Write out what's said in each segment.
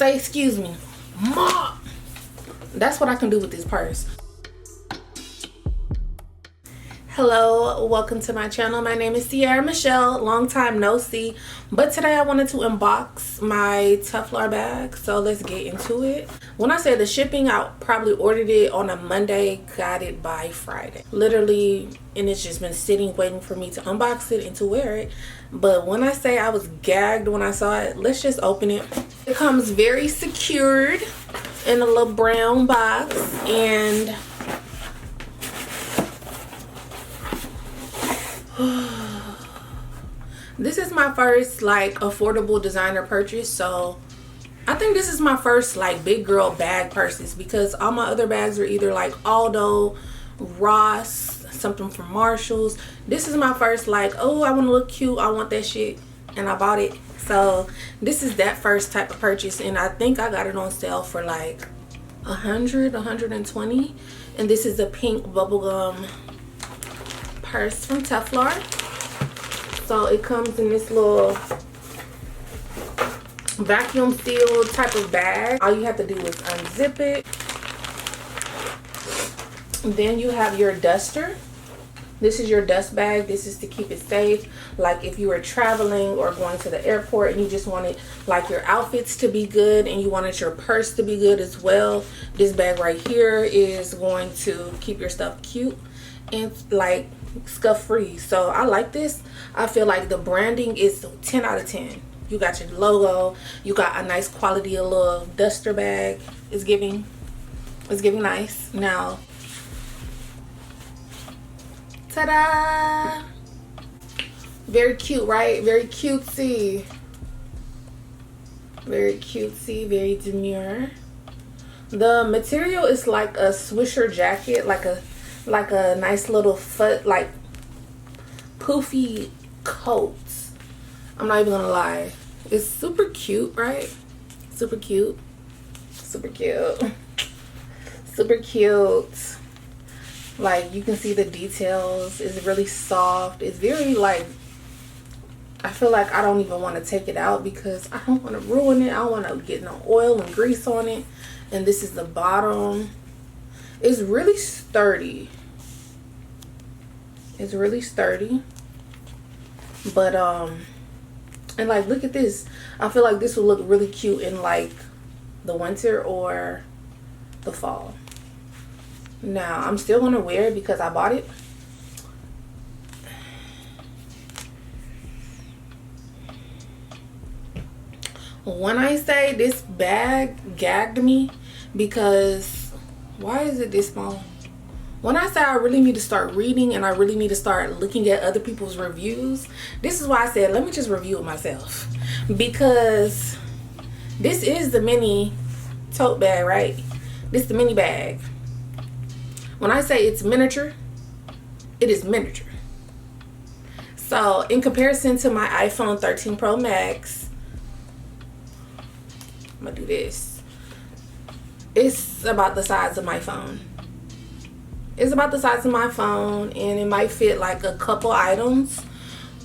say excuse me, Mom. That's what I can do with this purse. Hello, welcome to my channel. My name is Ciera Michelle. Long time no see, but today I wanted to unbox my Telfar bag, so let's get into it. When I say the shipping, I probably ordered it on a Monday, got it by Friday, literally, and it's just been sitting waiting for me to unbox it and to wear it. But when I say I was gagged when I saw it, let's just open it. It comes very secured in a little brown box, and this is my first like affordable designer purchase, so I think this is my first like big girl bag purchase, because all my other bags are either like Aldo, Ross, something from Marshalls. This is my first like, oh, I want to look cute, I want that shit, and I bought it. So this is that first type of purchase, and I think I got it on sale for like 120, and this is a pink bubblegum purse from Telfar. So it comes in this little vacuum sealed type of bag. All you have to do is unzip it. Then you have your duster. This is your dust bag. This is to keep it safe, like if you were traveling or going to the airport and you just wanted like your outfits to be good and you wanted your purse to be good as well. This bag right here is going to keep your stuff cute and like scuff free. So I like this. I feel like the branding is 10 out of 10. You got your logo, you got a nice quality of little duster bag. It's giving nice. Now, ta-da! Very cute, right? Very cutesy. Very cutesy, very demure. The material is like a swisher jacket, like a nice little foot, like poofy coat. I'm not even gonna lie, it's super cute, right? Super cute, super cute, super cute. Like you can see the details. It's really soft. It's very like, I feel like I don't even want to take it out because I don't want to ruin it. I don't want to get no oil and grease on it. And this is the bottom. It's really sturdy. It's really sturdy. But and like look at this. I feel like this would look really cute in like the winter or the fall. Now I'm still gonna wear it because I bought it. When I say this bag gagged me, because why is it this small? When I say I really need to start reading and I really need to start looking at other people's reviews, this is why I said let me just review it myself, because this is the mini tote bag, right? This is the mini bag. When I say it's miniature, it is miniature. So in comparison to my iPhone 13 Pro Max, I'm gonna do this. It's about the size of my phone. It's about the size of my phone, and it might fit like a couple items,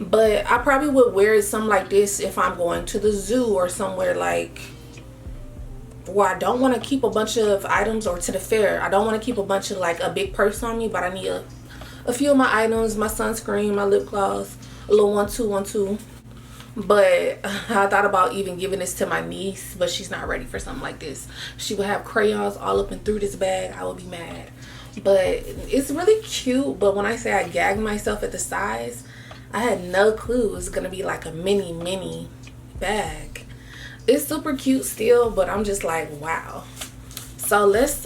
but I probably would wear something like this if I'm going to the zoo or somewhere like where I don't want to keep a bunch of items, or to the fair. I don't want to keep a bunch of like a big purse on me, but I need a few of my items, my sunscreen, my lip gloss, a little 1-2-1-2. But I thought about even giving this to my niece, but she's not ready for something like this. She would have crayons all up and through this bag. I would be mad. But it's really cute. But when I say I gagged myself at the size, I had no clue it was gonna be like a mini bag. It's super cute still, but I'm just like, wow. So let's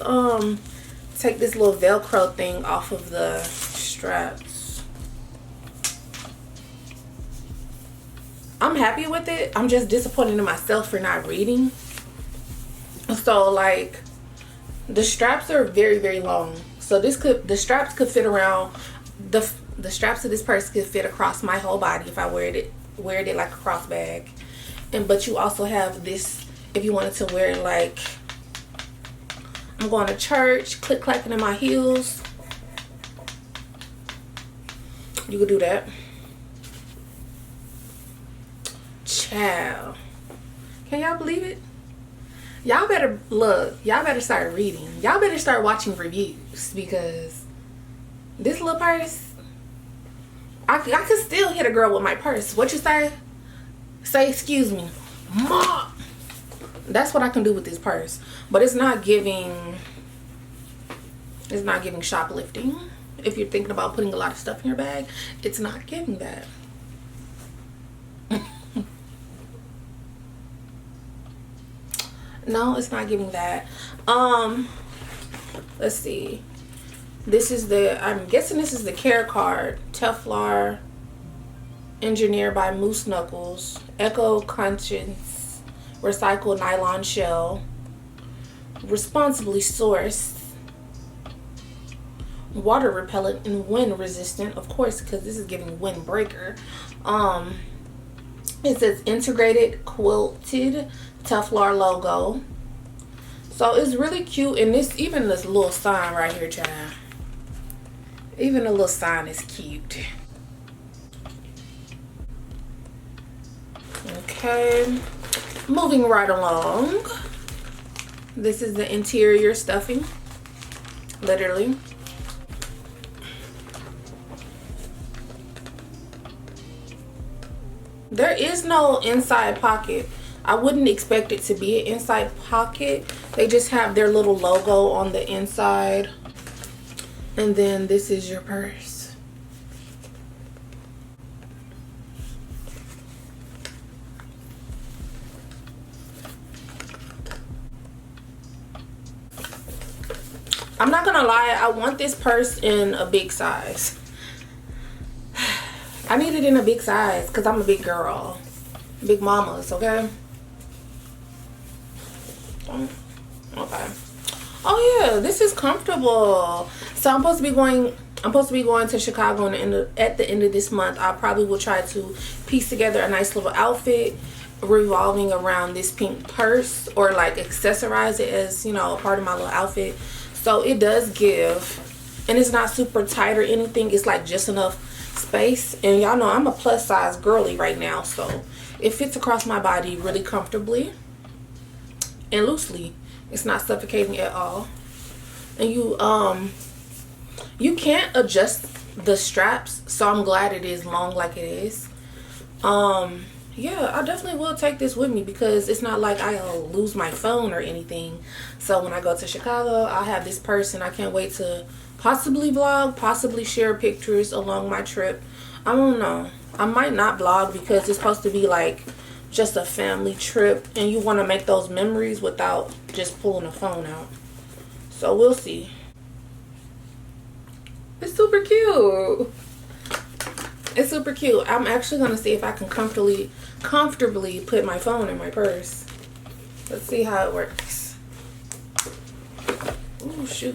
take this little Velcro thing off of the straps. I'm happy with it. I'm just disappointed in myself for not reading. So like the straps are very long. So the straps could fit around, the straps of this purse could fit across my whole body if I wear it like a cross bag. But you also have this if you wanted to wear it like I'm going to church, click clacking in my heels. You could do that. Child, can y'all believe it? Y'all better look. Y'all better start reading. Y'all better start watching reviews, because this little purse, I could still hit a girl with my purse. What you say? Say excuse me, Mom. That's what I can do with this purse. But it's not giving. It's not giving shoplifting. If you're thinking about putting a lot of stuff in your bag, it's not giving that. No, it's not giving that. Let's see. This is the, I'm guessing this is the care card. Telfar, engineered by Moose Knuckles. Eco Conscience, recycled nylon shell. Responsibly sourced. Water repellent and wind resistant, of course, because this is giving windbreaker. It says integrated quilted Telfar logo. So it's really cute, and this, even this little sign right here, child. Even the little sign is cute. Okay, moving right along. This is the interior stuffing, literally. There is no inside pocket. I wouldn't expect it to be an inside pocket. They just have their little logo on the inside. And then this is your purse. I'm not gonna lie, I want this purse in a big size. I need it in a big size because I'm a big girl. Big mamas, okay? Okay. Oh yeah, this is comfortable. So I'm supposed to be going to Chicago at the end of this month. I probably will try to piece together a nice little outfit revolving around this pink purse, or like accessorize it as, you know, a part of my little outfit. So it does give, and it's not super tight or anything. It's like just enough space, and y'all know I'm a plus size girly right now, so it fits across my body really comfortably and loosely. It's not suffocating at all. And you can't adjust the straps, so I'm glad it is long like it is. Yeah, I definitely will take this with me, because it's not like I'll lose my phone or anything. So when I go to Chicago, I'll have this purse, and I can't wait to possibly vlog, possibly share pictures along my trip. I don't know. I might not vlog because it's supposed to be like just a family trip, and you want to make those memories without just pulling a phone out. So we'll see. It's super cute. It's super cute. I'm actually going to see if I can comfortably put my phone in my purse. Let's see how it works. Oh shoot.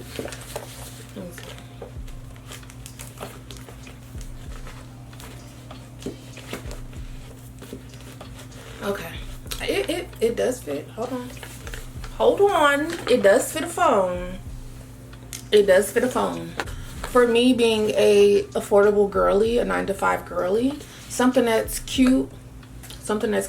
Okay, it does fit. Hold on, it does fit a phone. It does fit a phone. For me, being a affordable girly, a 9-to-5 girly, something that's cute, something that's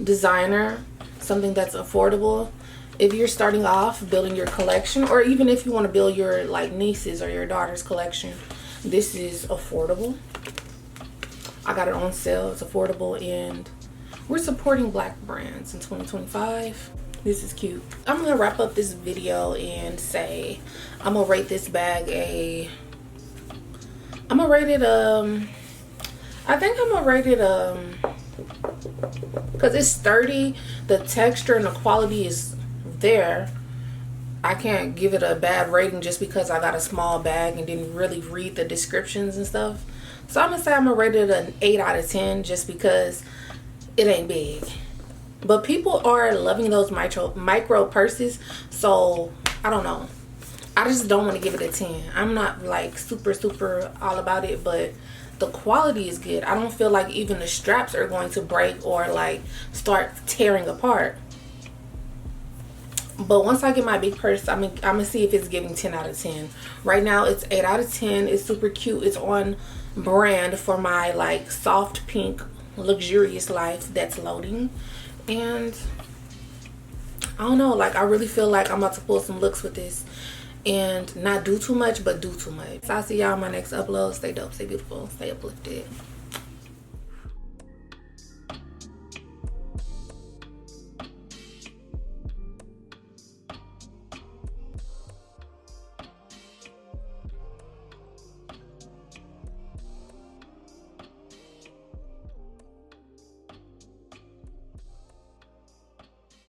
designer, something that's affordable. If you're starting off building your collection, or even if you want to build your like nieces or your daughter's collection, this is affordable. I got it on sale. It's affordable, and we're supporting Black brands in 2025. This is cute. I'm gonna wrap up this video and say I'm gonna rate this bag I'm gonna rate it I think I'm gonna rate it because it's sturdy, the texture and the quality is there. I can't give it a bad rating just because I got a small bag and didn't really read the descriptions and stuff. So I'm gonna say I'm gonna rate it an 8 out of 10 just because it ain't big. But people are loving those micro purses, so I don't know. I just don't want to give it a 10. I'm not like super all about it, but the quality is good. I don't feel like even the straps are going to break or like start tearing apart. But once I get my big purse, I'm gonna see if it's giving 10 out of 10. Right now it's 8 out of 10. It's super cute. It's on brand for my like soft pink luxurious life that's loading. And don't know, like I really feel like I'm about to pull some looks with this and not do too much but do too much. So I'll see y'all on my next upload. Stay dope, stay beautiful, stay uplifted.